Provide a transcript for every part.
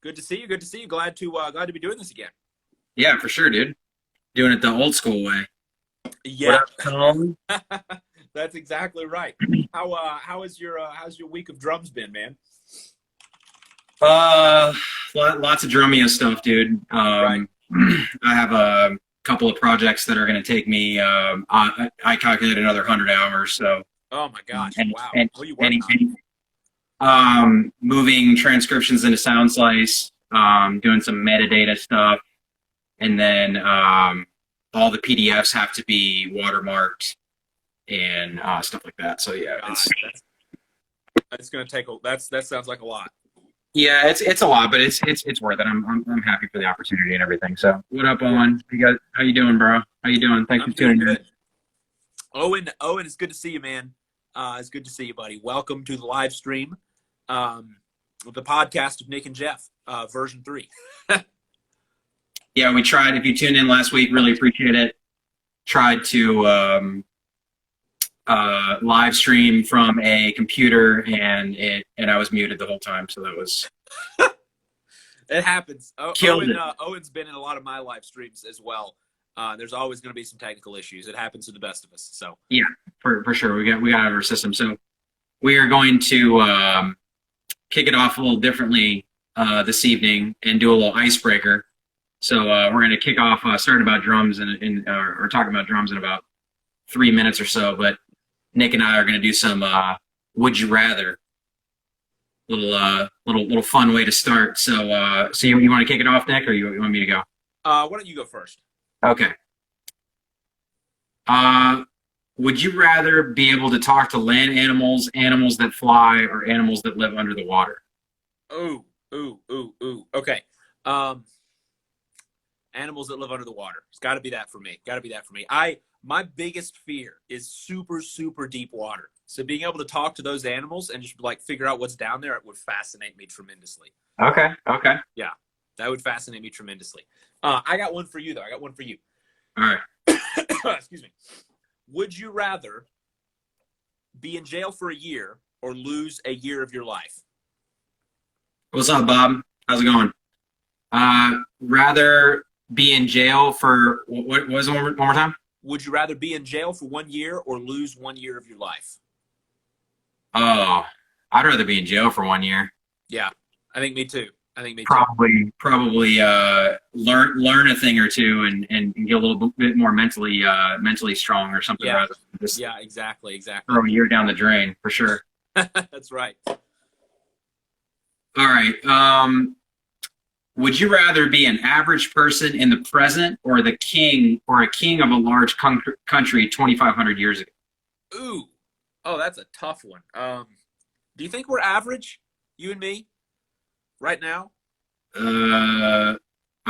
Good to see you. Good to see you. Glad to be doing this again. Yeah, for sure, dude. Doing it the old school way. What Yeah, up, Tom? that's exactly right. How's your week of drums been, man? Uh, Lots of drumming stuff, dude. Right. I have a couple of projects that are going to take me. I calculate another 100 hours. So, Oh my gosh! and Wow. and What are you working any, on? moving transcriptions into Sound Slice, doing some metadata stuff, and then all the PDFs have to be watermarked and stuff like that. So yeah, God, that's gonna take that sounds like a lot. it's a lot, but it's worth it. I'm happy for the opportunity and everything. So what up, Owen? How you doing, bro? How you doing? Thanks I'm for doing tuning in. good. Owen, it's good to see you, man. It's good to see you, buddy. Welcome to the live stream, the podcast of Nick and Jeff, version 3. Yeah, we tried. If you tuned in last week, really appreciate it. Tried to live stream from a computer, and I was muted the whole time. So that was It happens. killed it. Owen's been in a lot of my live streams as well. There's always going to be some technical issues. It happens to the best of us. So Yeah, for sure. We got out of our system. So we are going to kick it off a little differently this evening and do a little icebreaker. So we're going to kick off starting about drums or talking about drums in about 3 minutes or so. But Nick and I are going to do some would you rather, little fun way to start. So you want to kick it off, Nick, or you want me to go? why don't you go first? Okay. Would you rather be able to talk to land animals, animals that fly, or animals that live under the water? Ooh. Okay. Animals that live under the water. It's got to be that for me. My biggest fear is super, super deep water. So being able to talk to those animals and just like figure out what's down there, it would fascinate me tremendously. Okay. Yeah, that would fascinate me tremendously. I got one for you, though. All right. Excuse me. Would you rather be in jail for a year or lose a year of your life? What's up, Bob? How's it going? Rather be in jail for what was it one more time? Would you rather be in jail for 1 year or lose 1 year of your life? Oh, I'd rather be in jail for 1 year. Yeah, I think me too. Probably learn a thing or two and get a little bit more mentally strong or something, Yeah. rather than just Yeah, exactly. throw a year down the drain for sure. That's right. All right. Would you rather be an average person in the present or a king of a large country 2,500 years ago? Ooh. Oh, that's a tough one. Do you think we're average, you and me, right now? I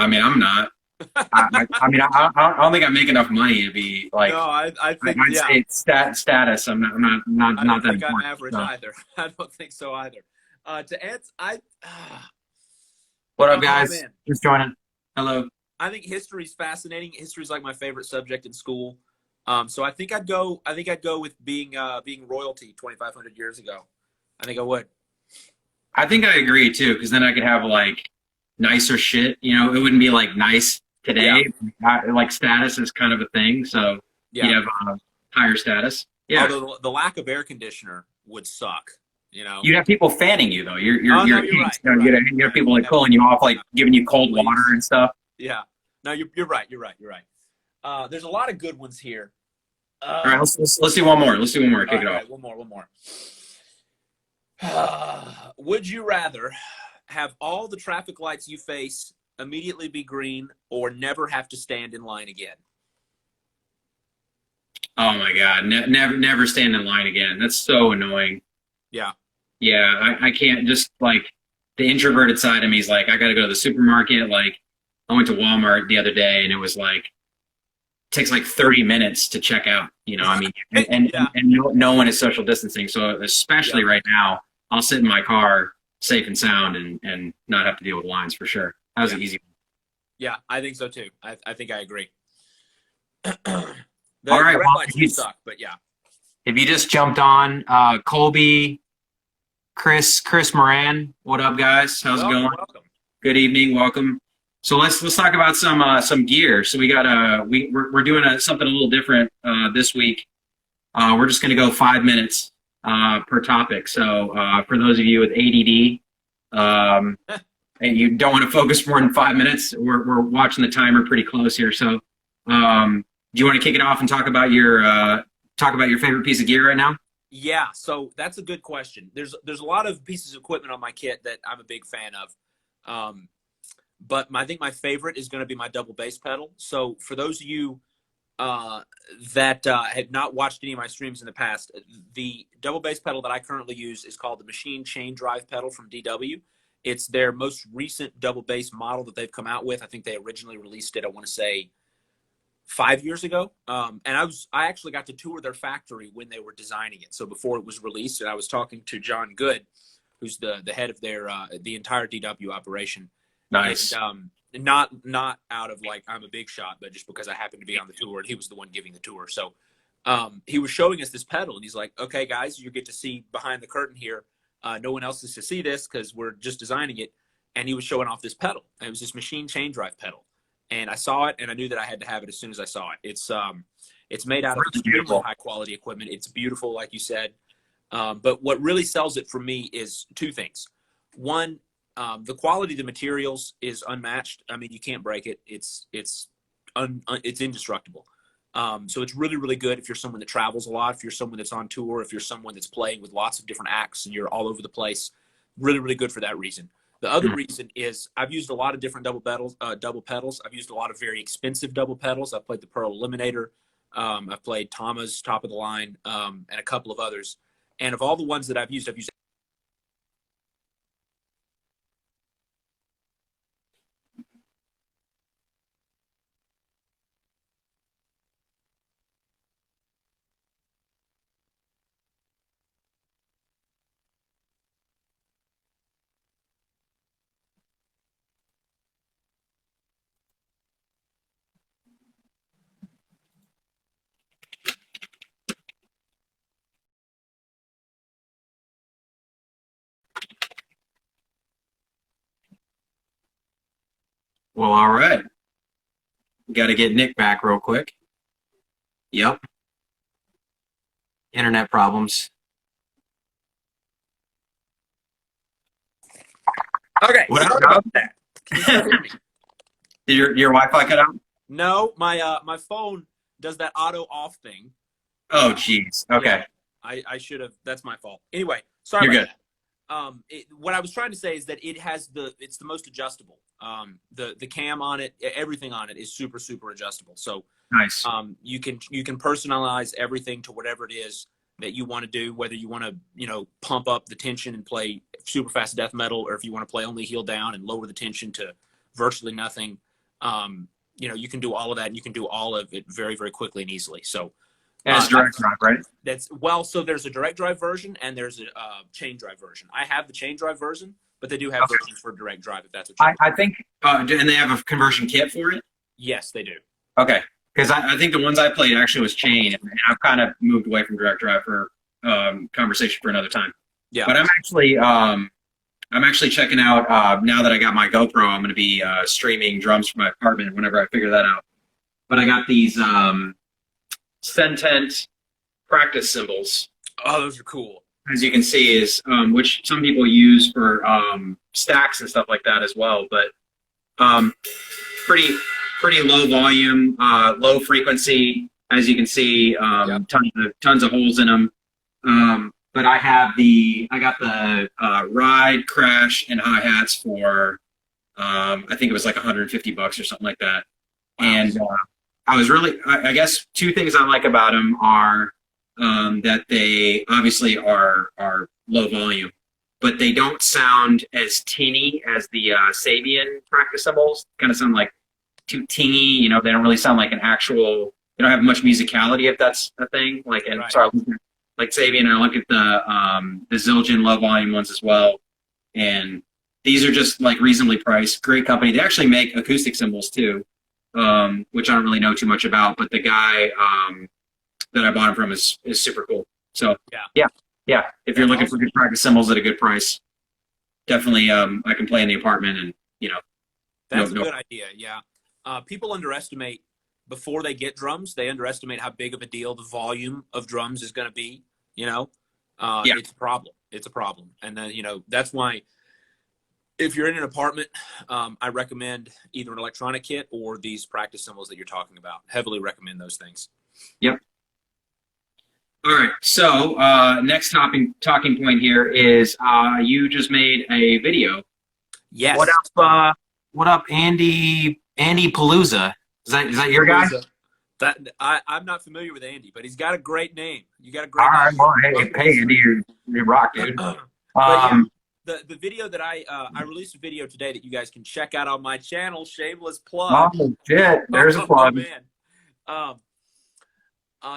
mean, I'm not. I mean, I don't think I make enough money to be like. No, I think I'd yeah. say it's status. I'm not I don't that think I'm important. average So. either. I don't think so either. To answer, What up, oh, guys? man. Just joining. Hello. I think history's fascinating. History's like my favorite subject in school. So I think I'd go with being royalty 2,500 years ago. I think I would. I think I agree too, because then I could have like nicer shit. You know, it wouldn't be like nice today. Like status is kind of a thing, so Yeah. you'd have higher status. Yeah. Although the lack of air conditioner would suck. You know. You'd have people fanning you though. You're Oh, no, a you're king, right, so you're you'd right. have people like pulling you off, like giving you cold Please. water and stuff. Yeah. No, you're right. There's a lot of good ones here. All right, let's do one more. Let's do one more. Kick it off. Right, one more. Would you rather have all the traffic lights you face immediately be green or never have to stand in line again? Oh my God, never stand in line again. That's so annoying. Yeah. Yeah, I can't. Just like the introverted side of me is like, I got to go to the supermarket. Like I went to Walmart the other day and it was like, takes like 30 minutes to check out, you know. I mean, and no one is social distancing, so especially right now, I'll sit in my car safe and sound and not have to deal with lines for sure. That was an easy one. Yeah, I think so too. I think I agree. All right, red well, lights do suck, but yeah. If you just jumped on, Colby, Chris Moran, what up, guys? How's it going? Welcome. Good evening. Welcome. So let's talk about some gear. So we got we're doing something a little different this week. We're just going to go 5 minutes per topic. So for those of you with ADD and you don't want to focus more than 5 minutes, we're watching the timer pretty close here. So do you want to kick it off and talk about your favorite piece of gear right now? Yeah, so that's a good question. There's a lot of pieces of equipment on my kit that I'm a big fan of. But I think my favorite is going to be my double bass pedal. So for those of you that have not watched any of my streams in the past, the double bass pedal that I currently use is called the Machine Chain Drive pedal from DW. It's their most recent double bass model that they've come out with. I think they originally released it, I want to say, 5 years ago. And I actually got to tour their factory when they were designing it. So before it was released, and I was talking to John Good, who's the head of their the entire DW operation. Nice. And, not out of like I'm a big shot, but just because I happened to be on the tour and he was the one giving the tour. So he was showing us this pedal and he's like, okay, guys, you get to see behind the curtain here. No one else is to see this because we're just designing it. And he was showing off this pedal. And it was this Machine Chain Drive pedal. And I saw it and I knew that I had to have it as soon as I saw it. It's made out of extremely high quality equipment. It's beautiful, like you said. But what really sells it for me is two things. One, the quality of the materials is unmatched. I mean, you can't break it. It's indestructible. So it's really, really good if you're someone that travels a lot, if you're someone that's on tour, if you're someone that's playing with lots of different acts and you're all over the place. Really, really good for that reason. The other reason is I've used a lot of different double pedals. I've used a lot of very expensive double pedals. I've played the Pearl Eliminator. I've played Tama's top of the line, and a couple of others. And of all the ones that I've used. Well, all right. Got to get Nick back real quick. Yep. Internet problems. Okay. What Sorry about that? Can you still hear me? Did your Wi-Fi cut out? No, my phone does that auto off thing. Oh, geez. Okay. Yeah, I should have. That's my fault. Anyway, sorry. You're about that. What I was trying to say is that it's the most adjustable. The cam on it, everything on it is super, super adjustable. So Nice. you can personalize everything to whatever it is that you want to do, whether you want to, pump up the tension and play super fast death metal, or if you want to play only heel down and lower the tension to virtually nothing. You can do all of that and you can do all of it very, very quickly and easily. So As direct drive, right? So there's a direct drive version and there's a chain drive version. I have the chain drive version, but they do have versions for direct drive if that's what you I think, and they have a conversion kit for it? Yes, they do. Okay. Because I think the ones I played actually was chain, and I've kind of moved away from direct drive for conversation for another time. Yeah. But I'm actually checking out, now that I got my GoPro, I'm going to be streaming drums from my apartment whenever I figure that out. But I got these Sentent practice cymbals. Oh, those are cool. As you can see, is which some people use for stacks and stuff like that as well. But pretty low volume, low frequency. As you can see, tons of holes in them. But I got the ride, crash, and hi-hats for I think it was like $150 or something like that. Wow. And I guess two things I like about them are that they obviously are low volume, but they don't sound as tinny as the Sabian practice cymbals. Kind of sound like too tingy, they don't really sound like they don't have much musicality, if that's a thing. Like Sabian, I look at the Zildjian low volume ones as well, and these are just like reasonably priced. Great company. They actually make acoustic cymbals too, which I don't really know too much about, but the guy that I bought them from is super cool. So yeah. If you're looking for good practice cymbals at a good price, definitely I can play in the apartment, and you know, That's a good idea. Yeah. People underestimate before they get drums. They underestimate how big of a deal the volume of drums is going to be. You know, Yeah. it's a problem. It's a problem. And then, that's why if you're in an apartment, I recommend either an electronic kit or these practice cymbals that you're talking about. Heavily recommend those things. Yep. All right. So next talking point here is you just made a video. Yes. What up, Andy Palooza? Is that your guy? I'm not familiar with Andy, but he's got a great name. You got a great All right. name. Well, hey, Andy, you rock, dude. The video that I released a video today that you guys can check out on my channel. Shameless plug. Oh shit! There's a plug. Man.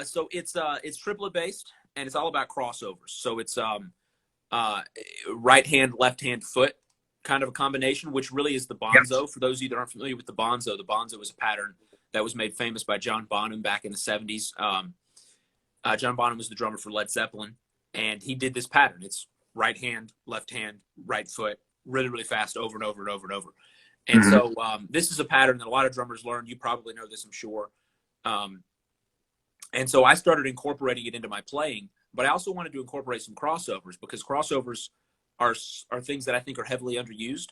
So it's triplet based, and it's all about crossovers. So it's right hand, left hand, foot kind of a combination, which really is the bonzo. Yep. For those of you that aren't familiar with the bonzo is a pattern that was made famous by John Bonham back in the 70s. John Bonham was the drummer for Led Zeppelin, and he did this pattern. It's right hand, left hand, right foot, really, really fast, over and over and over and over. And so this is a pattern that a lot of drummers learn. You probably know this, I'm sure. And so I started incorporating it into my playing, but I also wanted to incorporate some crossovers, because crossovers are things that I think are heavily underused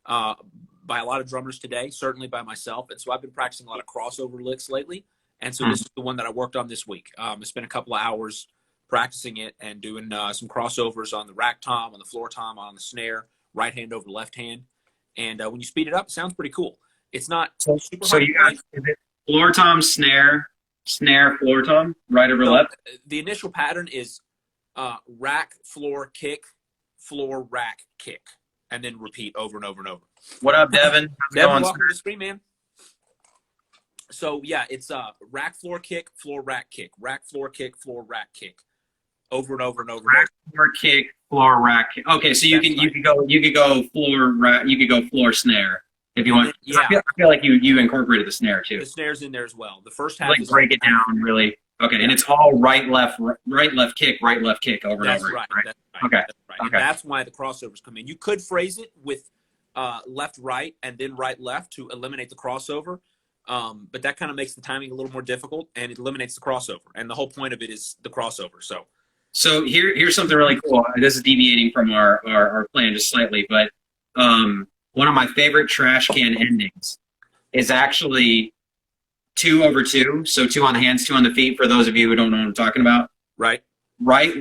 by a lot of drummers today, certainly by myself. And so I've been practicing a lot of crossover licks lately. And so this is the one that I worked on this week. I spent a couple of hours practicing it and doing some crossovers on the rack tom, on the floor tom, on the snare, right hand over left hand. And when you speed it up, it sounds pretty cool. It's not super hard. So you got, is it floor tom, snare, floor tom, right over left? The initial pattern is rack, floor, kick, floor, rack, kick, and then repeat over and over and over. What up, Devin? Devin, welcome to the stream, man. So yeah, it's rack, floor, kick, floor, rack, kick, rack, floor, kick, floor, rack, kick, over and over and over. Rack, floor, kick, floor, rack. Kick. Okay, so you could go floor, rack, you could go floor, snare if you want. Yeah, I feel like you incorporated the snare too. The snare's in there as well. The first half like is break it down really. Okay, and it's all right, left kick, over and over. That's right. Right? That's right. Okay. That's right. And that's why the crossovers come in. You could phrase it with left, right, and then right, left to eliminate the crossover. But that kind of makes the timing a little more difficult, and it eliminates the crossover. And the whole point of it is the crossover. So here's something really cool. This is deviating from our plan just slightly, but one of my favorite trash can endings is actually 2 over 2. So 2 on the hands, 2 on the feet. For those of you who don't know what I'm talking about. Right,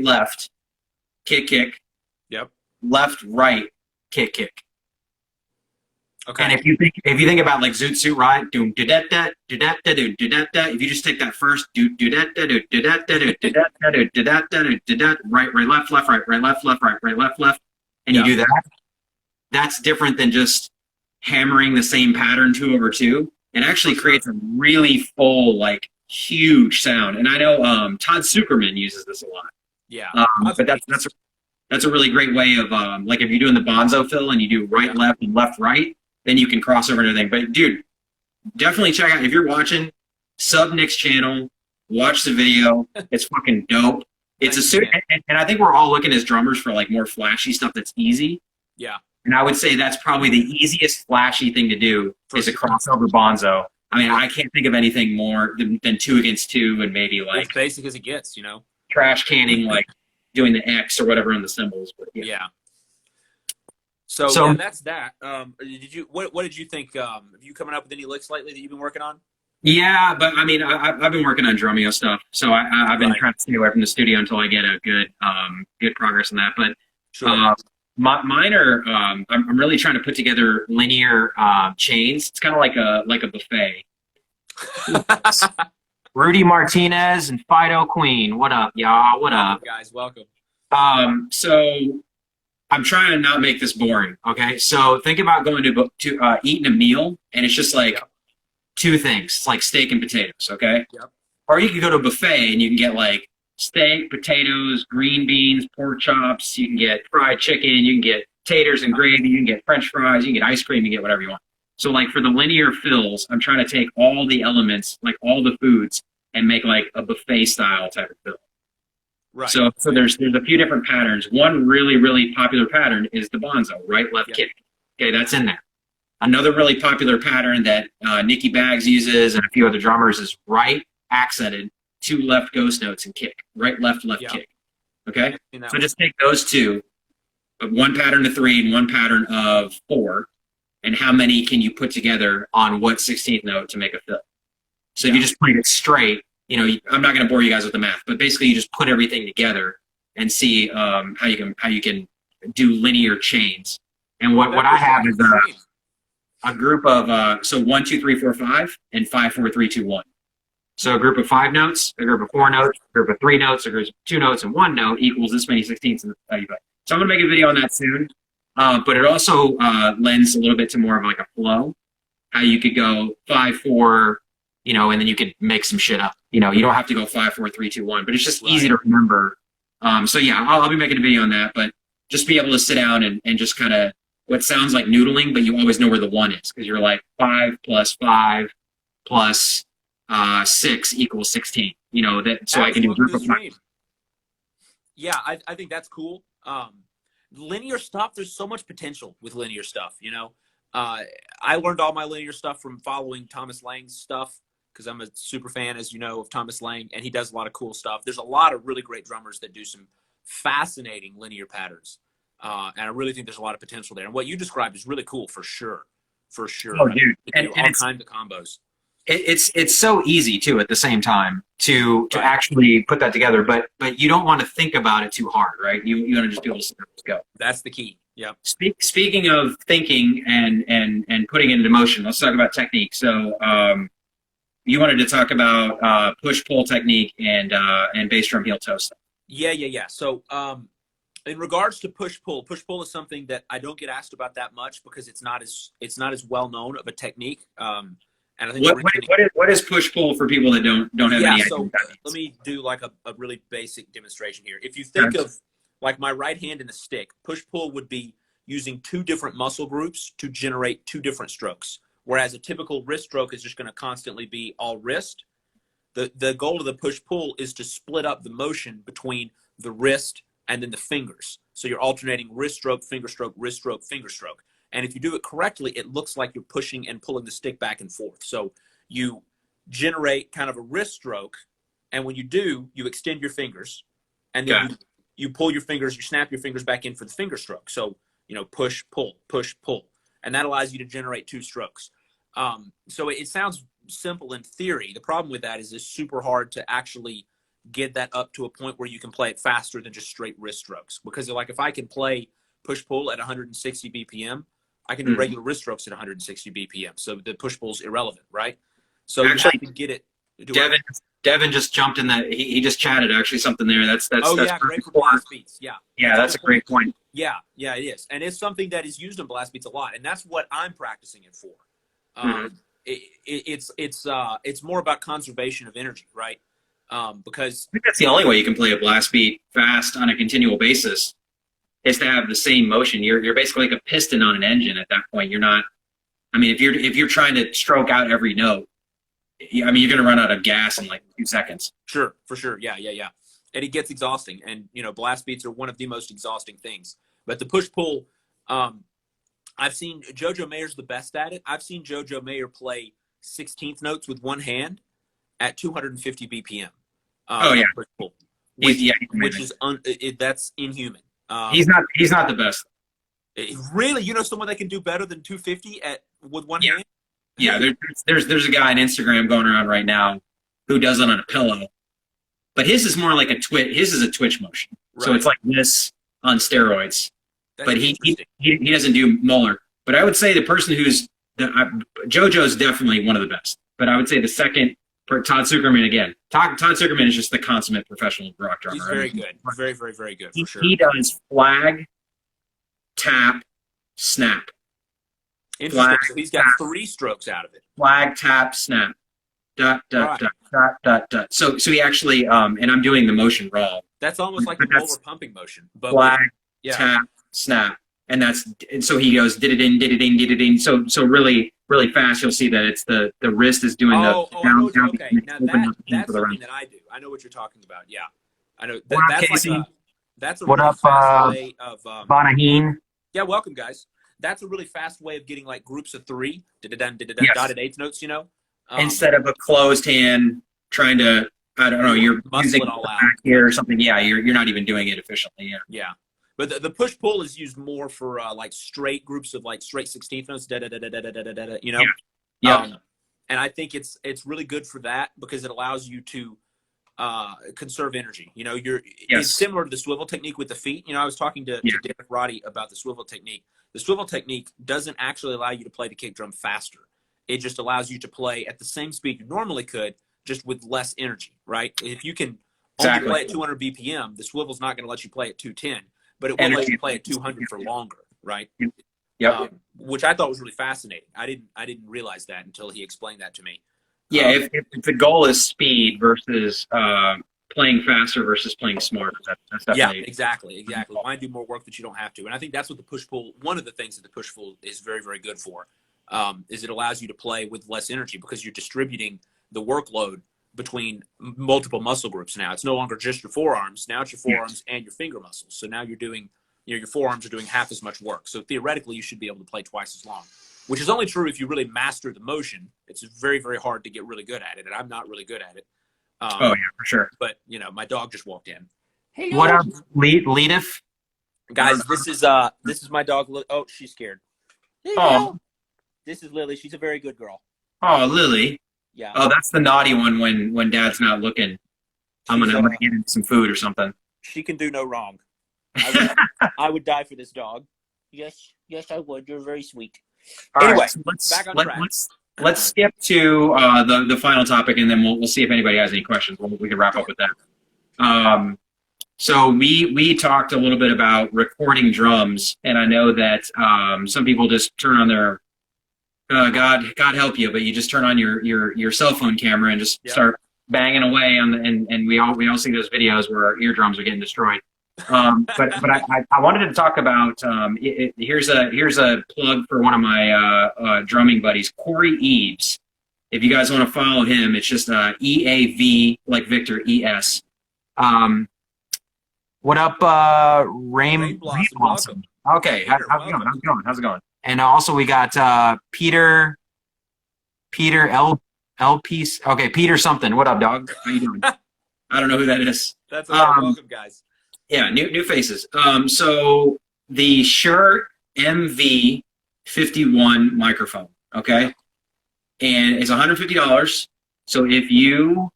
left, kick. Yep. Left, right, kick. Okay. And if you think about like Zoot Suit Ride, doom do that da do that da do that da. If you just take that first do that da do that da do that da do that da do that right left right left, and you do that, that's different than just hammering the same pattern 2 over 2. It actually creates a really full, like, huge sound. And I know Todd Zuckerman uses this a lot. Yeah. But that's a really great way of like if you're doing the bonzo fill and you do right left and left right, then you can cross over and everything. But dude, definitely check out, if you're watching, sub Nick's channel, watch the video. It's fucking dope. It's and I think we're all looking as drummers for like more flashy stuff that's easy. Yeah. And I would say that's probably the easiest flashy thing to do is a crossover bonzo. I mean, I can't think of anything more than 2 against 2 and maybe like as basic as it gets, trash canning, like doing the X or whatever on the cymbals. But yeah. So that's that. What did you think? Have you coming up with any licks lately that you've been working on? Yeah, but I mean, I've been working on Drumeo stuff, so I've been trying to stay away from the studio until I get a good progress on that. But sure. Mine are I'm really trying to put together linear chains. It's kind of like a buffet. Rudy Martinez and Fido Queen. What up, y'all? What up, guys? Welcome. So I'm trying to not make this boring. Okay, so think about going to eating a meal, and it's just like 2 things. It's like steak and potatoes. Okay. Yep. Or you can go to a buffet and you can get like steak, potatoes, green beans, pork chops. You can get fried chicken. You can get taters and gravy. You can get French fries. You can get ice cream. You can get whatever you want. So like for the linear fills, I'm trying to take all the elements, like all the foods, and make like a buffet style type of fill. Right. So there's a few different patterns. One really, really popular pattern is the bonzo, right, left, kick. Okay, that's in there. Another really popular pattern that Nicky Baggs uses and a few other drummers is right accented, 2 left ghost notes and kick. Right, left, kick. Okay? So just take those two, one pattern of 3 and one pattern of 4, and how many can you put together on what 16th note to make a fill? So if you just play it straight, you know, I'm not going to bore you guys with the math, but basically you just put everything together and see how you can do linear chains. And what I have is a group of so 1, 2, 3, 4, 5, and 5, 4, 3, 2, 1. So a group of 5 notes, a group of 4 notes, a group of 3 notes, a group of 2 notes, and 1 note equals this many 16ths. So I'm going to make a video on that soon. But it also lends a little bit to more of like a flow. How you could go 5, 4, you know, and then you could make some shit up. You know, you don't have to go 5, 4, 3, 2, 1, but it's just easy to remember. So yeah, I'll be making a video on that, but just be able to sit down and just kind of what sounds like noodling, but you always know where the 1 is because you're like 5 plus 5 plus 6 equals 16. You know that, so I can do a group of 5. Yeah, I think that's cool. Linear stuff, there's so much potential with linear stuff. You know, I learned all my linear stuff from following Thomas Lang's stuff because I'm a super fan, as you know, of Thomas Lang, and he does a lot of cool stuff. There's a lot of really great drummers that do some fascinating linear patterns. And I really think there's a lot of potential there. And what you described is really cool for sure. For sure. Oh, dude. And all kinds of combos. It's so easy too at the same time to actually put that together, but you don't want to think about it too hard, right? You want to just be able to go. That's the key. Yeah. Speaking of thinking and putting it into motion, let's talk about technique. So you wanted to talk about push pull technique and bass drum heel toe stuff. Yeah. So in regards to push pull is something that I don't get asked about that much because it's not as well known of a technique. And I think what is push pull for people that don't have any idea? So let me do like a really basic demonstration here. If you think of like my right hand and a stick, push pull would be using 2 different muscle groups to generate 2 different strokes. Whereas a typical wrist stroke is just going to constantly be all wrist. The goal of the push pull is to split up the motion between the wrist and then the fingers. So you're alternating wrist stroke, finger stroke, wrist stroke, finger stroke. And if you do it correctly, it looks like you're pushing and pulling the stick back and forth. So you generate kind of a wrist stroke. And when you do, you extend your fingers. And then you pull your fingers, you snap your fingers back in for the finger stroke. So, you know, push, pull. And that allows you to generate 2 strokes. So it sounds simple in theory. The problem with that is it's super hard to actually get that up to a point where you can play it faster than just straight wrist strokes. Because like if I can play push-pull at 160 BPM, I can do regular wrist strokes at 160 BPM. So the push-pull's irrelevant, right? So actually, you have to get it. Devin just jumped in that. He just chatted actually something there. That's great for blast beats. Yeah, that's a great point. Yeah, it is. And it's something that is used in blast beats a lot. And that's what I'm practicing it for. It's more about conservation of energy, right? Because I think that's the only way you can play a blast beat fast on a continual basis is to have the same motion. You're basically like a piston on an engine at that point. You're not. I mean, if you're trying to stroke out every note, I mean, you're going to run out of gas in like 2 seconds. Sure, for sure. Yeah. And it gets exhausting. And you know, blast beats are one of the most exhausting things. But the push pull, I've seen JoJo Mayer's the best at it. I've seen JoJo Mayer play 16th notes with one hand at 250 BPM. Push pull, which is that's inhuman. He's not the best. Really, you know someone that can do better than 250 with one hand? Yeah, there's a guy on Instagram going around right now who does it on a pillow, but his is more like a twitch. His is a twitch motion, so it's like this on steroids. That's but he doesn't do molar. But I would say the person who's JoJo's definitely one of the best. But I would say the second, Todd Zuckerman again. Todd Zuckerman is just the consummate professional rock drummer. He's very good. Very, very, very good. For sure. He does flag, tap, snap. Interesting. Flag, so he's got 3 strokes out of it. Flag, tap, snap. Dot, dot, dot, dot, dot, dot. So he actually, and I'm doing the motion raw. That's almost like the molar pumping motion. But flag, tap, snap. And so he goes, did it in. So really, really fast, you'll see that it's the wrist is doing the down. Okay. Now that's something that I do. I know what you're talking about. Yeah. I know. That's Casey? That's a what really up, fast way of Bonaheen? Yeah, welcome, guys. that's a really fast way of getting like groups of 3, Yes. dotted eighth notes, you know? Instead of a closed hand trying to, I don't know, you're muscle using it all out back here or something. Yeah, you're not even doing it efficiently. Yeah. Yeah. But the push pull is used more for like straight groups of like straight 16th notes, you know? Yeah. And I think it's really good for that because it allows you to conserve energy. You know, it's similar to the swivel technique with the feet. You know, I was talking to Derek Roddy about the swivel technique. The swivel technique doesn't actually allow you to play the kick drum faster. It just allows you to play at the same speed you normally could, just with less energy, right? If you can only play at 200 BPM, the swivel's not going to let you play at 210, but it will let you play at 200 for longer, right? Yep. Which I thought was really fascinating. I didn't realize that until he explained that to me. Yeah, if the goal is speed versus playing faster versus playing smarter, that's definitely... Yeah, exactly. Why do more work that you don't have to? And I think that's what the push-pull, one of the things that the push-pull is very, very good for, is it allows you to play with less energy because you're distributing the workload between multiple muscle groups now. It's no longer just your forearms. Now it's your forearms and your finger muscles. So now you're doing, your forearms are doing half as much work. So theoretically, you should be able to play twice as long, which is only true if you really master the motion. It's very, very hard to get really good at it, and I'm not really good at it. Oh, yeah, for sure. But, my dog just walked in. Hey, what up, Leedif? Guys, this is my dog. Oh, she's scared. Hey, oh. This is Lily. She's a very good girl. Oh, Lily. Yeah. Oh, that's the naughty one when Dad's not looking. I'm gonna get him some food or something. She can do no wrong. I would die for this dog. Yes, I would. You're very sweet. Anyway, so back on track. Let's skip to the final topic, and then we'll see if anybody has any questions. We can wrap up with that. So we talked a little bit about recording drums, and I know that some people just turn on their God help you, but you just turn on your cell phone camera and just start banging away on and we all see those videos where our eardrums are getting destroyed. But I wanted to talk about here's a plug for one of my drumming buddies, Corey Eaves. If you guys want to follow him, it's just EAV like Victor ES. What up, Rain Blossom? Okay, how's it going? And also we got Peter L piece. Okay, Peter something. What up, dog? How you doing? I don't know who that is. That's welcome, guys. Yeah, new faces. So the Shure MV51 microphone, okay? And it's $150. So if you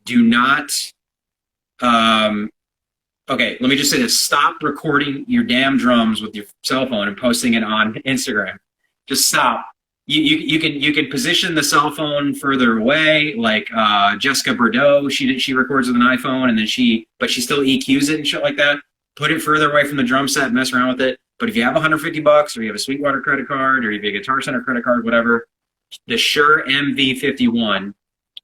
do not, okay, let me just say this. Stop recording your damn drums with your cell phone and posting it on Instagram. Just stop. You can position the cell phone further away, like Jessica Bordeaux. She records with an iPhone, and then she still EQs it and shit like that. Put it further away from the drum set, mess around with it. But if you have $150, or you have a Sweetwater credit card, or you have a Guitar Center credit card, whatever, the Shure MV51,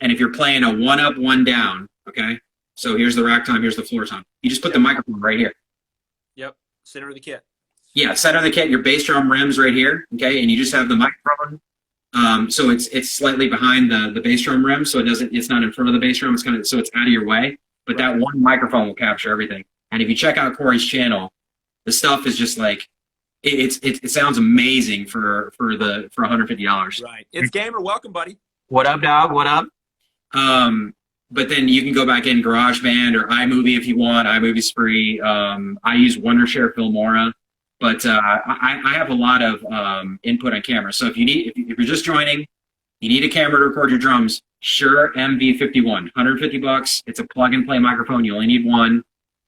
and if you're playing a one up, one down, okay. So here's the rack tom, here's the floor tom. You just put the microphone right here. Yep, center of the kit. Yeah, center of the kit. Your bass drum rim's right here, okay, and you just have the microphone. So it's slightly behind the bass drum rim, so it's not in front of the bass drum. It's so it's out of your way. But that one microphone will capture everything. And if you check out Corey's channel, the stuff is just like it sounds amazing for $150. Right. It's Gamer. Welcome, buddy. What up, dog? What up? But then you can go back in GarageBand or iMovie if you want. iMovie's free. I use Wondershare Filmora. But I have a lot of input on camera. So if you're just joining, you need a camera to record your drums, Shure MV51, $150. It's a plug-and-play microphone. You only need one.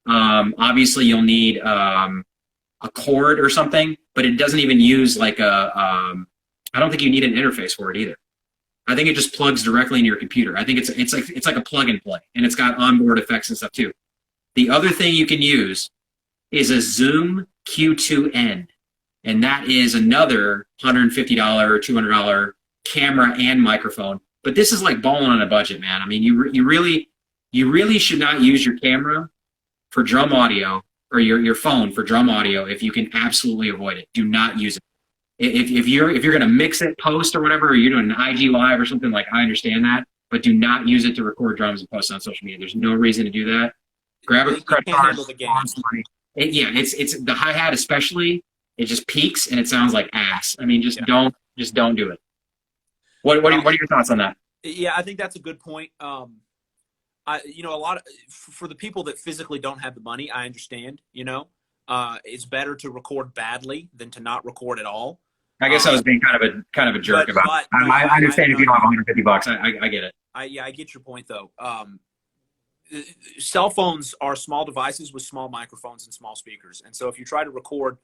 Obviously, you'll need a cord or something, but it doesn't even use like I don't think you need an interface for it either. I think it just plugs directly into your computer. I think it's like a plug-and-play, and it's got onboard effects and stuff too. The other thing you can use is a Zoom Q2N, and that is another $150 or $200 camera and microphone. But this is like balling on a budget, man. I mean, you really should not use your camera for drum audio or your phone for drum audio if you can absolutely avoid it. Do not use it. If you're gonna mix it, post or whatever, or you're doing an IG live or something, like I understand that, but do not use it to record drums and post on social media. There's no reason to do that. Grab a credit card. It's the hi-hat especially it just peaks and it sounds like ass. I mean, just don't do it. What are your thoughts on that? Yeah, I think that's a good point. For the people that physically don't have the money, I understand. It's better to record badly than to not record at all. I guess I was being kind of a jerk about it. I understand if you don't have $150. I get it. I get your point though. Cell phones are small devices with small microphones and small speakers, and so if you try to record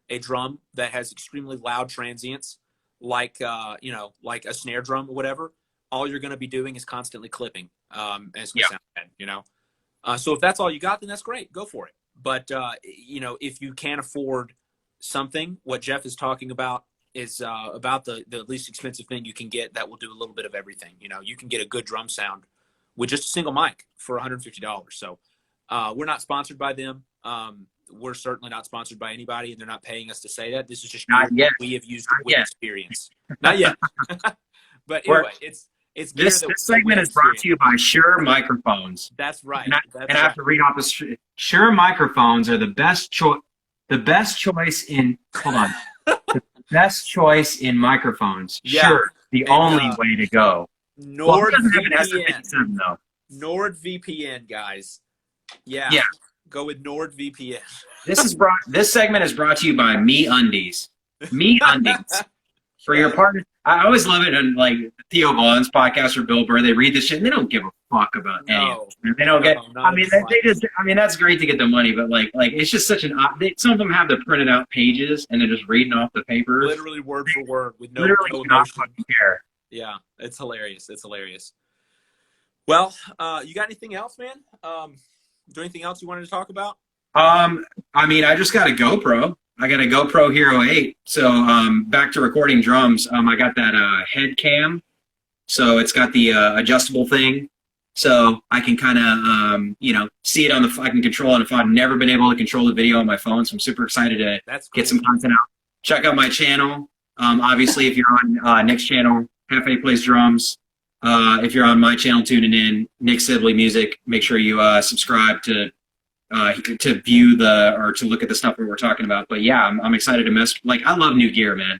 a drum that has extremely loud transients, like like a snare drum or whatever, all you're going to be doing is constantly clipping, and it's going to sound bad. So if that's all you got, then that's great. Go for it. But if you can't afford something, what Jeff is talking about is about the least expensive thing you can get that will do a little bit of everything. You can get a good drum sound with just a single mic for $150. So we're not sponsored by them. We're certainly not sponsored by anybody, and they're not paying us to say that. This is just we have used with experience. Not yet. But anyway, it's this segment is brought to you by Shure microphones. That's right. I have to read off the Shure microphones are the best choice. The best choice in the best choice in microphones. Yeah. Sure, the only way to go. NordVPN, NordVPN, guys. Yeah. Go with NordVPN. This segment is brought to you by MeUndies. MeUndies. For your partner. I always love it on like Theo Vaughn's podcast or Bill Burr. They read this shit and they don't give a fuck about any of it. They don't get. I mean, they just. I mean, that's great to get the money, but like it's just such an. Some of them have the printed out pages and they're just reading off the papers, literally word for word with no. Literally not fucking care. Yeah, it's hilarious. It's hilarious. Well, you got anything else, man? Is there anything else you wanted to talk about? I mean, I just got a GoPro. I got a GoPro Hero 8. So back to recording drums. I got that head cam. So it's got the adjustable thing. So I can kind of, see it on I can control it if I've never been able to control the video on my phone. So I'm super excited to get some content out. Check out my channel. Obviously, if you're on Nick's channel, Cafe Plays Drums. If you're on my channel tuning in, Nick Sibley Music, make sure you subscribe to view or to look at the stuff that we're talking about. But yeah, I'm excited to mess. Like, I love new gear, man.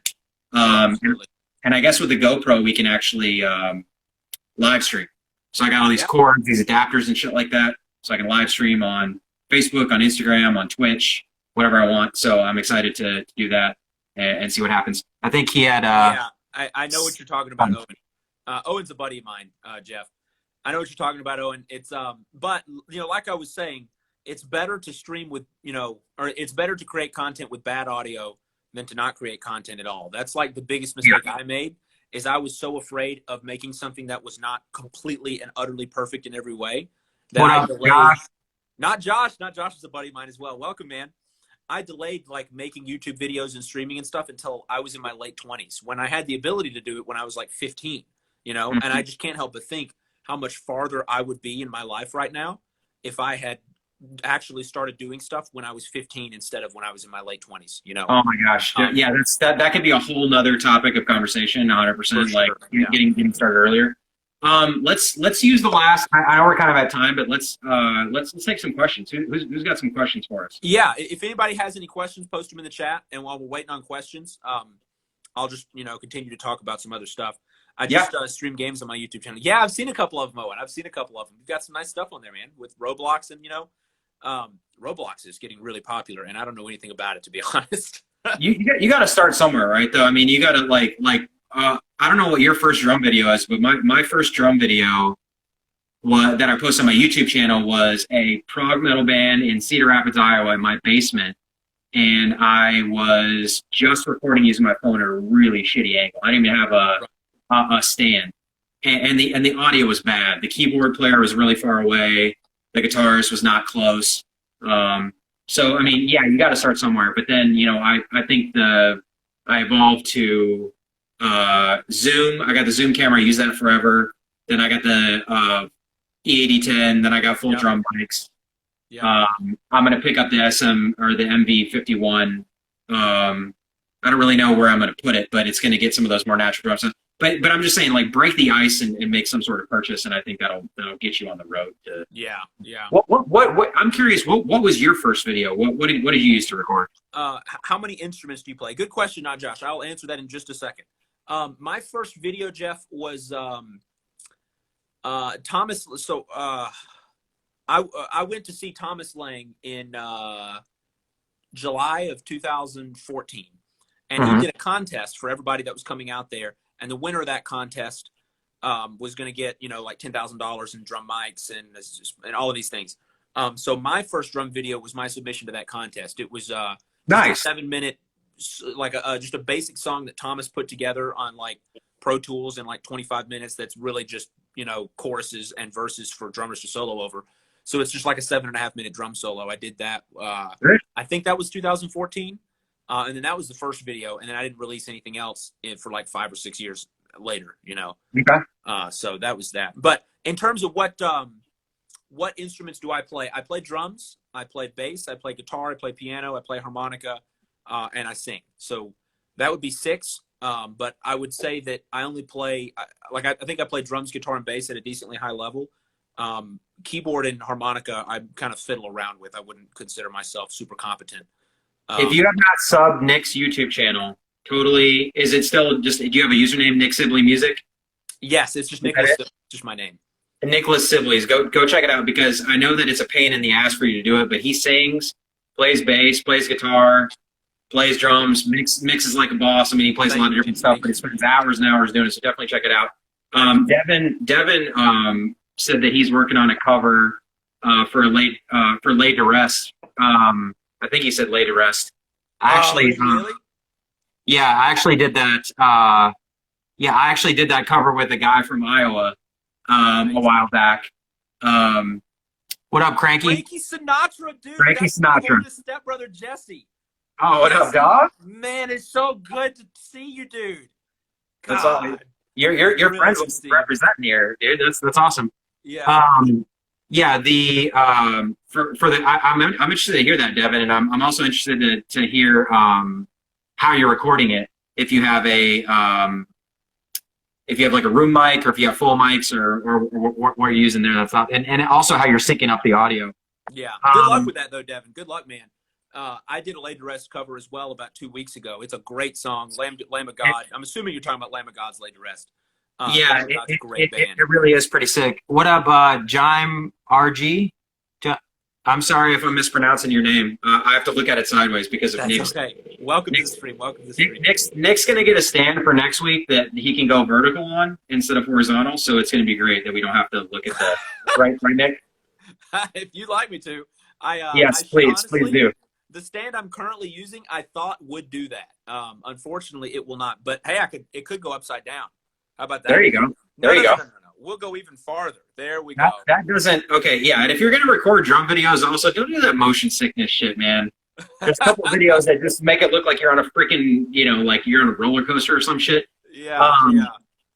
And I guess with the GoPro, we can actually live stream. So I got all these cords, these adapters and shit like that. So I can live stream on Facebook, on Instagram, on Twitch, whatever I want. So I'm excited to do that and see what happens. I think he had... I know what you're talking about, Owen. Owen's a buddy of mine, Jeff. I know what you're talking about, Owen. It's but like I was saying, it's better to stream with or it's better to create content with bad audio than to not create content at all. That's like the biggest mistake I made. Is I was so afraid of making something that was not completely and utterly perfect in every way that I delayed. Not Josh is a buddy of mine as well. Welcome, man. I delayed like making YouTube videos and streaming and stuff until I was in my late 20s when I had the ability to do it when I was like 15. And I just can't help but think how much farther I would be in my life right now if I had actually started doing stuff when I was 15 instead of when I was in my late 20s, Oh my gosh. Yeah, that could be a whole nother topic of conversation, 100%, like getting started earlier. Let's use the last, I know we're kind of at time, but let's take some questions. Who's got some questions for us? Yeah, if anybody has any questions, post them in the chat, and while we're waiting on questions, I'll just, continue to talk about some other stuff. I just stream games on my YouTube channel. Yeah, I've seen a couple of them, Owen. I've seen a couple of them. You've got some nice stuff on there, man, with Roblox and, Roblox is getting really popular, and I don't know anything about it, to be honest. you got to start somewhere, right, though? I mean, you got to, I don't know what your first drum video is, but my first drum video that I posted on my YouTube channel was a prog metal band in Cedar Rapids, Iowa, in my basement. And I was just recording using my phone at a really shitty angle. I didn't even have a stand. And the audio was bad. The keyboard player was really far away. The guitarist was not close. So, I mean, yeah, you got to start somewhere. But then, I think I evolved to Zoom. I got the Zoom camera. I used that forever. Then I got the E8010. Then I got full drum mics. Yeah. I'm going to pick up the SM or the MV51. I don't really know where I'm going to put it, but it's going to get some of those more natural drums. but I'm just saying, like, break the ice and make some sort of purchase, and I think that'll get you on the road to. Yeah, yeah. What I'm curious. What was your first video? What did you use to record? How many instruments do you play? Good question, not Josh. I'll answer that in just a second. My first video, Jeff, was Thomas. So I went to see Thomas Lang in July of 2014, and he did a contest for everybody that was coming out there, and the winner of that contest was going to get, you know, like $10,000 in drum mics and all of these things. So my first drum video was my submission to that contest. It was Nice. 7-minute, like just a basic song that Thomas put together on like Pro Tools in like 25 minutes. That's really just, you know, choruses and verses for drummers to solo over. So it's just like a 7.5-minute drum solo. I did that. I think that was 2014. And then that was the first video. And then I didn't release anything else for like 5 or 6 years later, you know? Okay. So that was that. But in terms of what instruments do I play? I play drums. I play bass. I play guitar. I play piano. I play harmonica, and I sing. So that would be 6. But I would say that I only play I think I play drums, guitar, and bass at a decently high level. Keyboard and harmonica, I kind of fiddle around with. I wouldn't consider myself super competent. If you have not subbed Nick's YouTube channel, totally. Is it still just? Do you have a username, Nick Sibley Music? Yes, it's just Nicholas. Just my name. Nicholas Sibley's. Go check it out, because I know that it's a pain in the ass for you to do it, but he sings, plays bass, plays guitar, plays drums, mixes like a boss. I mean, he plays a lot of different stuff, but he spends hours and hours doing it. So definitely check it out. Devin said that he's working on a cover for Laid to Rest. I think he said Laid to Rest. Really? Yeah, I actually did that. I actually did that cover with a guy from Iowa a while back. What up, Cranky? Frankie Sinatra, dude. Frankie Sinatra. His stepbrother Jesse. Oh, what up, dog? Man, it's so good to see you, dude. That's all. You're really friends with representing here, dude. That's awesome. Yeah. Yeah. The I'm interested to hear that, Devin, and I'm also interested to hear how you're recording it. If you have like a room mic, or if you have full mics, or what you're using there, that's not, and also how you're syncing up the audio. Yeah. Good luck with that, though, Devin. Good luck, man. I did a Laid to Rest cover as well about 2 weeks ago. It's a great song, Lamb of God. I'm assuming you're talking about Lamb of God's Laid to Rest. Yeah, it really is pretty sick. What up, Jime RG? I'm sorry if I'm mispronouncing your name. I have to look at it sideways because of Nick's. Okay. Welcome to the stream. Nick's going to get a stand for next week that he can go vertical on instead of horizontal, so it's going to be great that we don't have to look at the right, Nick? If you'd like me to. Yes, please do. The stand I'm currently using, I thought would do that. Unfortunately, it will not. But hey, it could go upside down. How about that? There you go. No. We'll go even farther. There we go. That doesn't. Okay, yeah. And if you're gonna record drum videos, also don't do that motion sickness shit, man. There's a couple videos that just make it look like you're on a freaking, like you're on a roller coaster or some shit. Yeah.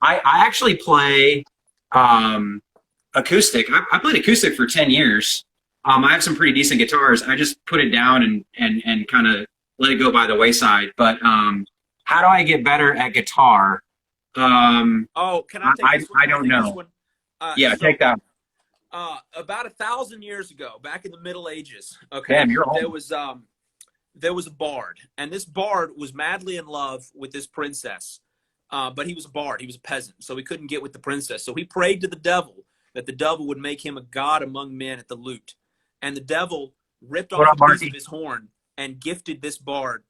I actually play acoustic. I played acoustic for 10 years. I have some pretty decent guitars. I just put it down and kind of let it go by the wayside. But how do I get better at guitar? Can I take this one? I don't know. Take that. About 1,000 years ago, back in the Middle Ages, okay, damn, you're old. there was a bard, and this bard was madly in love with this princess. But he was a bard. He was a peasant, so he couldn't get with the princess. So he prayed to the devil that the devil would make him a god among men at the lute. And the devil ripped off a piece of his horn and gifted this bard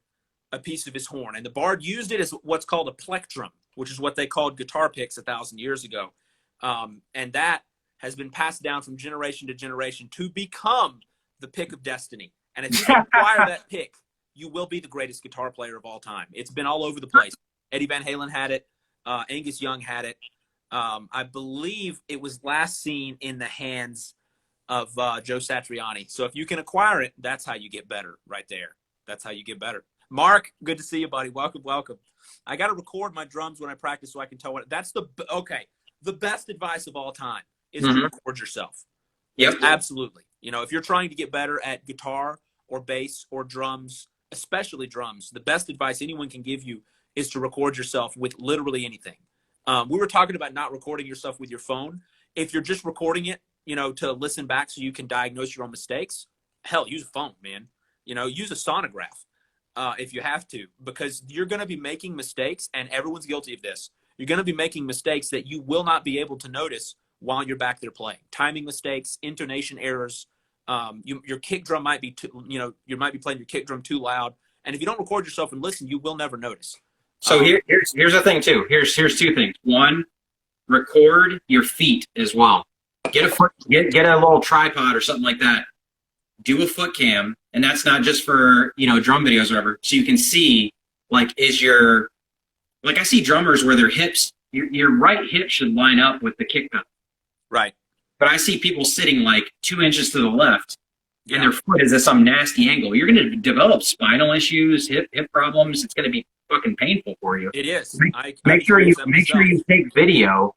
a piece of his horn. And the bard used it as what's called a plectrum, which is what they called guitar picks 1,000 years ago. And that has been passed down from generation to generation to become the pick of destiny. And if you can acquire that pick, you will be the greatest guitar player of all time. It's been all over the place. Eddie Van Halen had it. Angus Young had it. I believe it was last seen in the hands of Joe Satriani. So if you can acquire it, that's how you get better right there. That's how you get better. Mark, good to see you, buddy. Welcome. I got to record my drums when I practice so I can tell what. That's the best advice of all time is to record yourself. Yep. Absolutely. If you're trying to get better at guitar or bass or drums, especially drums, the best advice anyone can give you is to record yourself with literally anything. We were talking about not recording yourself with your phone. If you're just recording it, to listen back so you can diagnose your own mistakes, hell, use a phone, man. Use a sonograph if you have to, because you're going to be making mistakes, and everyone's guilty of this. You're going to be making mistakes that you will not be able to notice while you're back there playing. Timing mistakes, intonation errors. Your kick drum might be you might be playing your kick drum too loud. And if you don't record yourself and listen, you will never notice. So here's the thing too. Here's two things. One, record your feet as well. Get a little tripod or something like that. Do a foot cam, and that's not just for drum videos or whatever. So you can see I see drummers where their hips, your right hip should line up with the kick pedal. Right. But I see people sitting 2 inches to the left, and their foot is at some nasty angle. You're going to develop spinal issues, hip problems. It's going to be fucking painful for you. It is. Make sure you take video.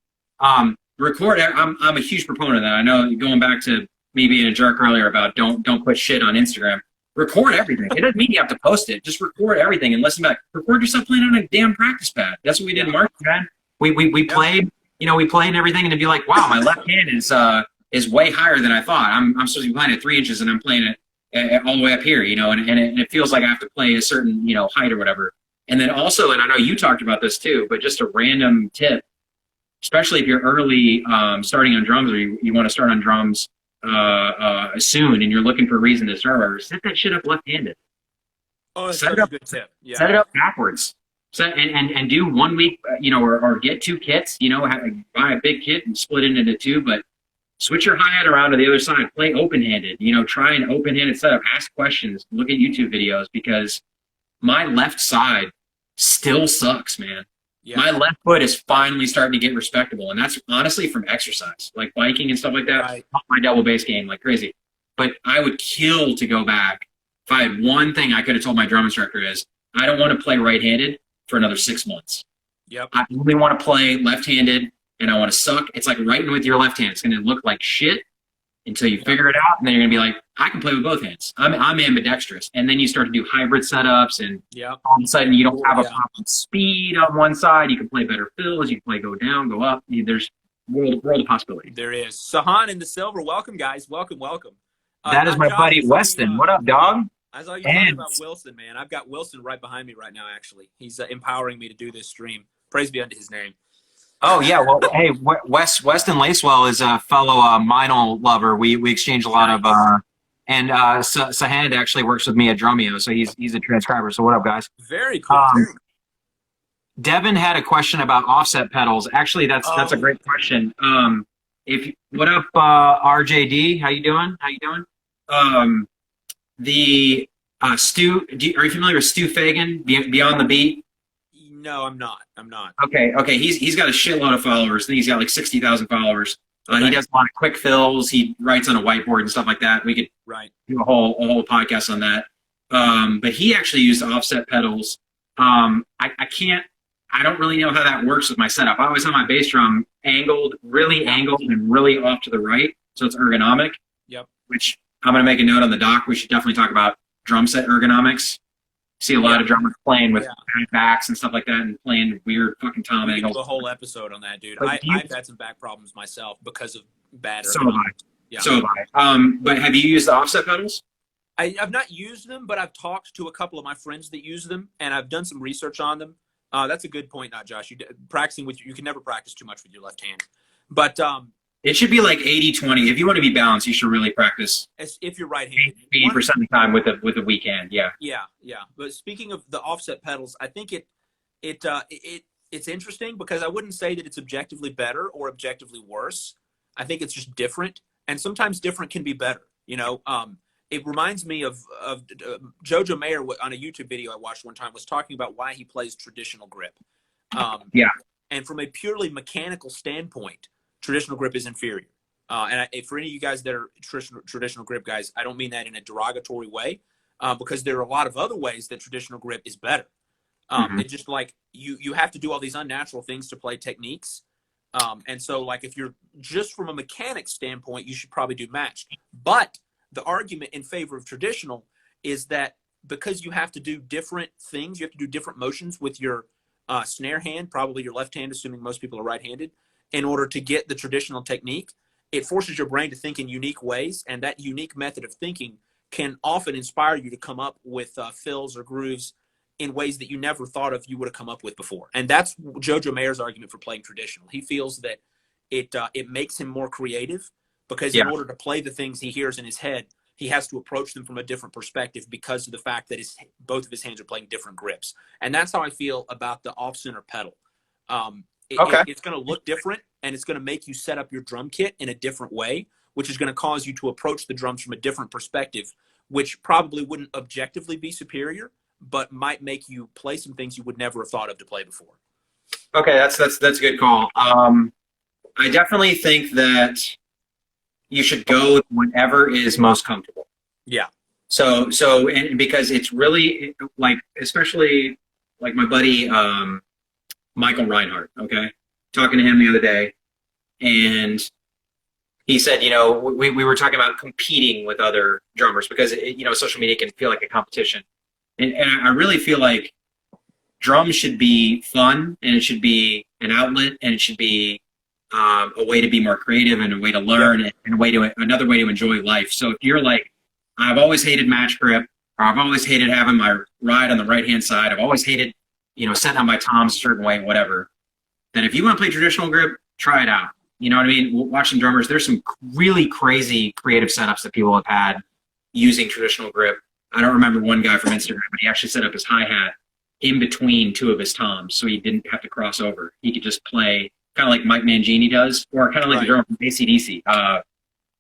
Record. I'm a huge proponent of that. I know, going back to me being a jerk earlier about don't put shit on Instagram. Record everything. It doesn't mean you have to post it. Just record everything and listen back. Record yourself playing on a damn practice pad. That's what we did in March, man. We played. We played and everything, and it'd be like, wow, my left hand is way higher than I thought. I'm supposed to be playing at 3 inches, and I'm playing it all the way up here, and it feels like I have to play a certain height or whatever. And then also, and I know you talked about this too, but just a random tip, especially if you're early starting on drums, or you want to start on drums soon, and you're looking for a reason to start, set that shit up left-handed. Oh, that's a good tip. Yeah. Set it up backwards. And do 1 week, or get 2 kits, buy a big kit and split it into 2, but switch your hi-hat around to the other side, play open-handed, try an open-handed setup, ask questions, look at YouTube videos, because my left side still sucks, man. Yeah. My left foot is finally starting to get respectable, and that's honestly from exercise, like biking and stuff like that. Right. My double bass game like crazy. But I would kill to go back. If I had one thing I could have told my drum instructor is, I don't want to play right-handed for another 6 months. Yep. I only want to play left-handed, and I want to suck. It's like writing with your left hand. It's going to look like shit until you figure it out, and then you're going to be like, I can play with both hands. I'm ambidextrous. And then you start to do hybrid setups, and all of a sudden you don't have a pop of speed on one side. You can play better fills. You can play go down, go up. There's world of possibility. There is. Sahan in the silver. Welcome, guys. Welcome. That is my buddy Weston. What up, dog? I saw you talking about Wilson, man. I've got Wilson right behind me right now, actually. He's empowering me to do this stream. Praise be unto his name. Oh, yeah. Well, hey, Weston Lacewell is a fellow Meinl lover. We exchange a lot of and Sahand actually works with me at Drumeo, so he's a transcriber. So what up, guys? Very cool. Devin had a question about offset pedals. Actually, that's a great question. What up, RJD? How you doing? Stu, are you familiar with Stu Fagan, Beyond the Beat? No, I'm not. Okay. He's got a shitload of followers. I think he's got like 60,000 followers. He does a lot of quick fills. He writes on a whiteboard and stuff like that. We could do a whole podcast on that. But he actually used offset pedals. I don't really know how that works with my setup. I always have my bass drum really angled and really off to the right, so it's ergonomic. Yep. Which I'm going to make a note on the doc. We should definitely talk about drum set ergonomics. See a lot of drummers playing with backs and stuff like that, and playing weird fucking tom angles. We could do a whole episode on that, dude. I've had some back problems myself because of bad. So have I. Yeah. So have I. But have you used the offset pedals? I've not used them, but I've talked to a couple of my friends that use them, and I've done some research on them. That's a good point, not Josh. You can never practice too much with your left hand, but it should be like 80-20. If you want to be balanced, you should really practice. If you're right-handed, 80% of the time with a weak hand. Yeah. Yeah. But speaking of the offset pedals, I think it's interesting because I wouldn't say that it's objectively better or objectively worse. I think it's just different, and sometimes different can be better. It reminds me of Jojo Mayer on a YouTube video I watched one time was talking about why he plays traditional grip. And from a purely mechanical standpoint, traditional grip is inferior. And for any of you guys that are traditional grip guys, I don't mean that in a derogatory way, because there are a lot of other ways that traditional grip is better. It's just like you have to do all these unnatural things to play techniques. And so like if you're just from a mechanic standpoint, you should probably do matched. But the argument in favor of traditional is that because you have to do different things, you have to do different motions with your snare hand, probably your left hand, assuming most people are right-handed, in order to get the traditional technique. It forces your brain to think in unique ways, and that unique method of thinking can often inspire you to come up with fills or grooves in ways that you never thought of you would have come up with before. And that's Jojo Mayer's argument for playing traditional. He feels that it makes him more creative because in order to play the things he hears in his head, he has to approach them from a different perspective because of the fact that both of his hands are playing different grips. And that's how I feel about the off-center pedal. It's going to look different, and it's going to make you set up your drum kit in a different way, which is going to cause you to approach the drums from a different perspective, which probably wouldn't objectively be superior, but might make you play some things you would never have thought of to play before. Okay, that's a good call. I definitely think that you should go with whatever is most comfortable. Yeah. So and because it's really like, especially like my buddy Michael Reinhardt, okay? Talking to him the other day, and he said, we were talking about competing with other drummers because, social media can feel like a competition. And I really feel like drums should be fun, and it should be an outlet, and it should be a way to be more creative and a way to learn and another way to enjoy life. So if you're like, I've always hated match grip, or I've always hated having my ride on the right-hand side, I've always hated, setting on my toms a certain way, whatever, then if you want to play traditional grip, try it out. You know what I mean? Watching drummers, there's some really crazy creative setups that people have had using traditional grip. I don't remember one guy from Instagram, but he actually set up his hi-hat in between two of his toms, so he didn't have to cross over. He could just play kind of like Mike Mangini does, or kind of like the drummer from AC/DC.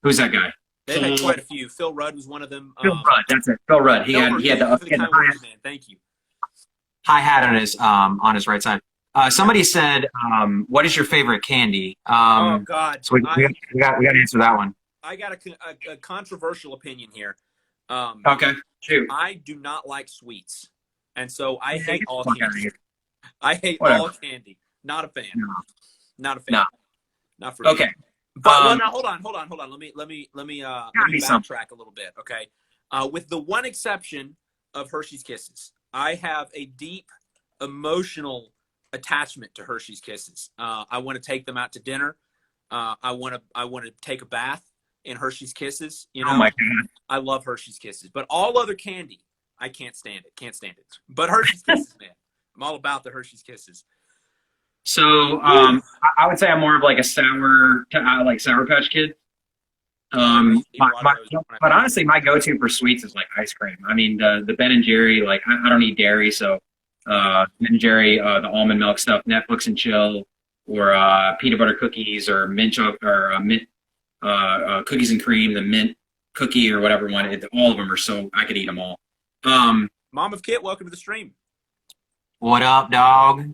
Who's that guy? They've had quite a few. Phil Rudd was one of them. Phil Rudd, that's it. Phil Rudd. He had the hi-hat. Man, thank you. Hi-hat on his right side. Somebody said, "What is your favorite candy?" Oh God! So we got to answer that one. I got a controversial opinion here. Okay, shoot. I do not like sweets, and so I hate all Fuck outta candy. here. I hate Whatever. all candy. Not a fan. No. Not a fan. No. Not for me. Okay. But now, hold on. Let me something. backtrack a little bit. Okay. With the one exception of Hershey's Kisses, I have a deep emotional attachment to Hershey's Kisses. I want to take them out to dinner. I want to take a bath in Hershey's Kisses. Oh my God. I love Hershey's Kisses, but all other candy, I can't stand it. Can't stand it. But Hershey's Kisses, man, I'm all about the Hershey's Kisses. So I would say I'm more of like a Sour Patch Kid. But honestly, my go-to for sweets is like ice cream. I mean, the Ben and Jerry, like I don't eat dairy, so Ben and Jerry, the almond milk stuff, Netflix and chill, or peanut butter cookies, or mint cookies and cream, the mint cookie or whatever one. All of them are so I could eat them all. Mom of Kit, welcome to the stream. What up, dog?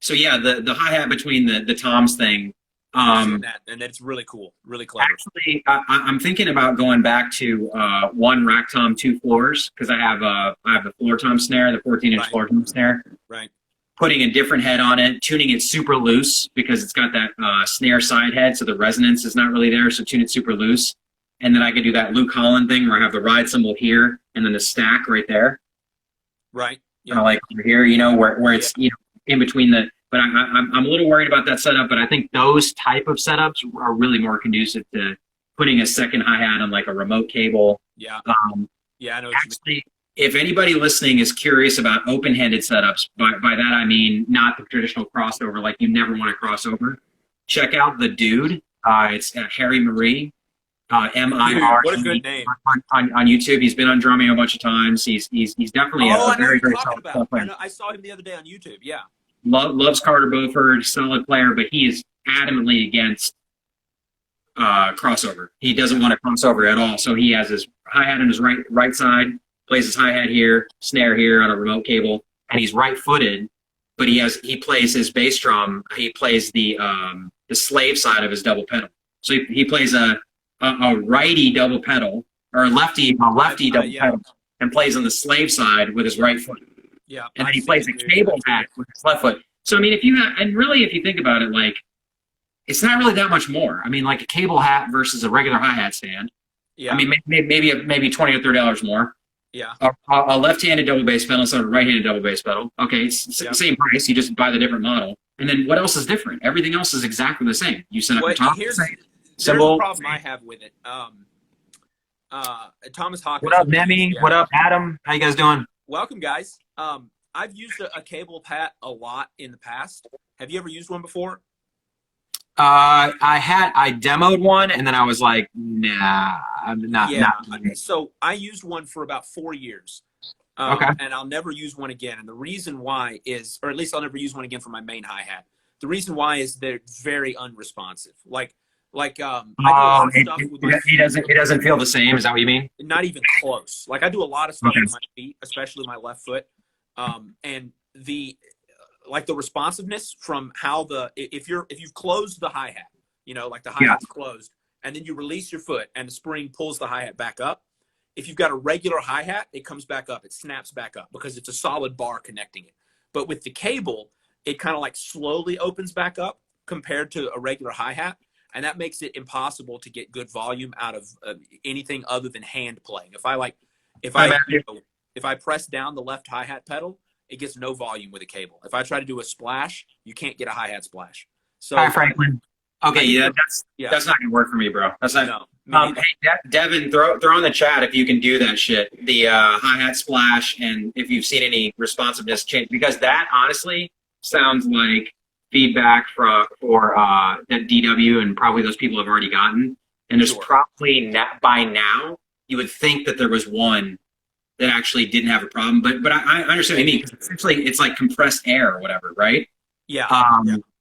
So yeah, the hi-hat between the toms thing. And it's really cool, really clever. Actually, I'm thinking about going back to one rack tom, two floors, because I have the floor tom snare, the 14-inch floor tom snare. Right. Putting a different head on it, tuning it super loose because it's got that snare side head, so the resonance is not really there. So tune it super loose, and then I could do that Luke Holland thing where I have the ride cymbal here and then the stack right there. Right. Yeah. Kind of like over here, where it's in between the. But I'm a little worried about that setup. But I think those type of setups are really more conducive to putting a second hi-hat on like a remote cable. Yeah. I know. Actually, if anybody listening is curious about open-handed setups, by that I mean not the traditional crossover, like you never want to cross over. Check out The Dude. It's Harry Marie. M-I-R. What a good name. On YouTube. He's been on drumming a bunch of times. He's definitely a very, very solid player. I saw him the other day on YouTube. Yeah. Loves Carter Beauford, solid player, but he is adamantly against crossover. He doesn't want to crossover at all. So he has his hi-hat on his right side, plays his hi-hat here, snare here on a remote cable, and he's right-footed, but he plays his bass drum. He plays the slave side of his double pedal. So he plays a righty double pedal, or a lefty double pedal, and plays on the slave side with his right foot. Yeah, and then he plays a cable hack with his left foot. So I mean, if you think about it, like it's not really that much more. I mean, like a cable hat versus a regular hi-hat stand. Yeah. I mean, maybe $20 or $30 more. Yeah. A left-handed double bass pedal instead of a right-handed double bass pedal. Okay, it's Yep. same price. You just buy the different model. And then what else is different? Everything else is exactly the same. You set up Well, your top, there's same a symbol. problem I have with it. Thomas Hawk. What up, Nemi? Yeah. What up, Adam? How you guys doing? Welcome, guys. I've used a cable pat a lot in the past. Have you ever used one before? I demoed one and then I was like, nah, I'm not. Yeah. Not. So I used one for about 4 years. Okay. And I'll never use one again. And the reason why is, or at least I'll never use one again for my main hi-hat. The reason why is they're very unresponsive. I do a lot of stuff with my It doesn't feel the same. Is that what you mean? not even close. Like I do a lot of stuff Okay. with my feet, especially my left foot. And the responsiveness from how if you've closed the hi-hat, like the hi-hat's closed, and then you release your foot and the spring pulls the hi-hat back up. If you've got a regular hi-hat, it comes back up. It snaps back up because it's a solid bar connecting it. But with the cable, it kind of like slowly opens back up compared to a regular hi-hat. And that makes it impossible to get good volume out of anything other than hand playing. If I press down the left hi-hat pedal, it gets no volume with a cable. If I try to do a splash, you can't get a hi-hat splash. So Hi, Franklin. Okay, that's not gonna work for me, bro. That's not. no. Hey, Devin, throw in the chat if you can do that shit. The hi-hat splash, and if you've seen any responsiveness change, because that honestly sounds like feedback for that DW and probably those people have already gotten. And there's probably by now you would think that there was one that actually didn't have a problem, but I understand what you mean. Essentially, it's like compressed air or whatever, right? Yeah.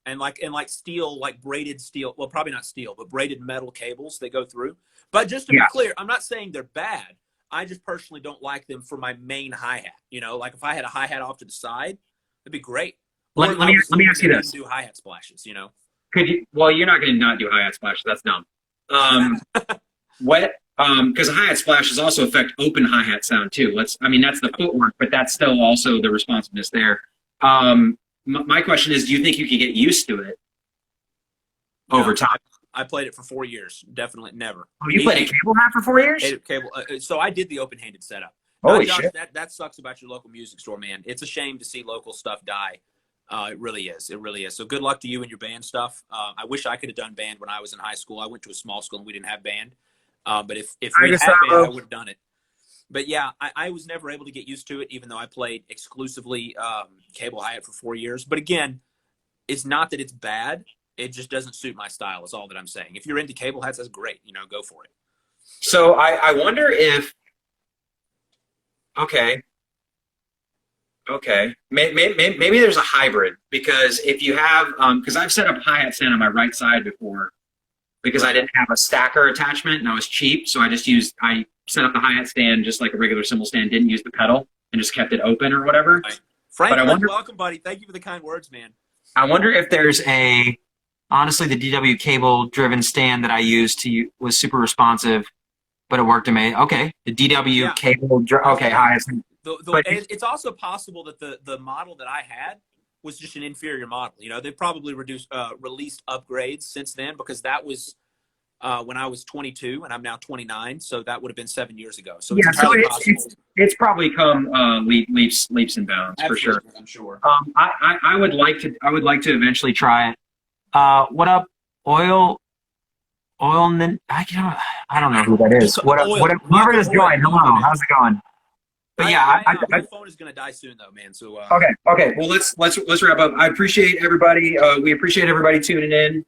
And like steel, like braided steel. Well, probably not steel, but braided metal cables they go through. But just to be clear, I'm not saying they're bad. I just personally don't like them for my main hi-hat. Like if I had a hi-hat off to the side, it'd be great. Let me ask you this: do hi-hat splashes, Could you? Well, you're not going to not do hi-hat splashes. That's dumb. Because a hi-hat splashes also affect open hi-hat sound too. That's the footwork, but that's still also the responsiveness there. My question is, do you think you could get used to it over time? I played it for 4 years. Definitely never. Oh, you played a cable hat for 4 years? Cable. So I did the open-handed setup. Holy Josh, shit! That sucks about your local music store, man. It's a shame to see local stuff die. It really is. It really is. So good luck to you and your band stuff. I wish I could have done band when I was in high school. I went to a small school and we didn't have band. But if we had band, I would have done it. But yeah, I was never able to get used to it, even though I played exclusively cable hi-hat for 4 years. But again, it's not that it's bad. It just doesn't suit my style is all that I'm saying. If you're into cable hats, that's great. Go for it. So I wonder if, okay, maybe there's a hybrid, because if you have, because I've set up a hi-hat stand on my right side before, because I didn't have a stacker attachment and I was cheap, so I set up the hi-hat stand just like a regular cymbal stand, didn't use the pedal, and just kept it open or whatever. Right. Franklin, welcome, buddy. Thank you for the kind words, man. I wonder if there's honestly, the DW cable-driven stand that I used was super responsive, but it worked amazing. Okay, the DW cable. Okay, hi. It's also possible that the model that I had was just an inferior model. They've probably released upgrades since then, because that was when I was 22 and I'm now 29, so that would have been 7 years ago. So it's entirely possible. It's probably come leaps and bounds. Absolutely, for sure. I'm sure. I would like to eventually try it. What up, Oil? I don't know who that is. Whoever just joined, hello, how's it going? But yeah, my phone is gonna die soon though, man. So okay. Well, let's wrap up. I appreciate everybody. We appreciate everybody tuning in.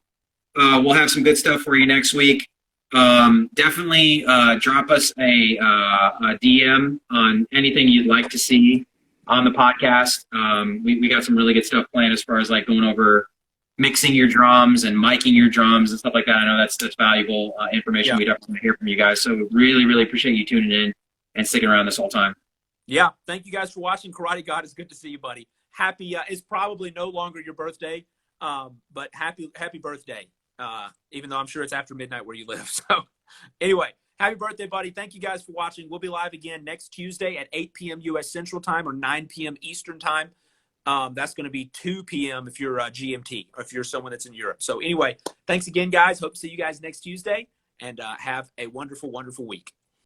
We'll have some good stuff for you next week. Definitely drop us a DM on anything you'd like to see on the podcast. We got some really good stuff planned as far as like going over mixing your drums and miking your drums and stuff like that. I know that's valuable information. We definitely want to hear from you guys. So really, really appreciate you tuning in and sticking around this whole time. Yeah, thank you guys for watching. Karate God, it's good to see you, buddy. Happy, it's probably no longer your birthday, but happy birthday, even though I'm sure it's after midnight where you live. So anyway, happy birthday, buddy. Thank you guys for watching. We'll be live again next Tuesday at 8 p.m. U.S. Central Time or 9 p.m. Eastern Time. That's going to be 2 p.m. if you're GMT or if you're someone that's in Europe. So anyway, thanks again, guys. Hope to see you guys next Tuesday, and have a wonderful, wonderful week.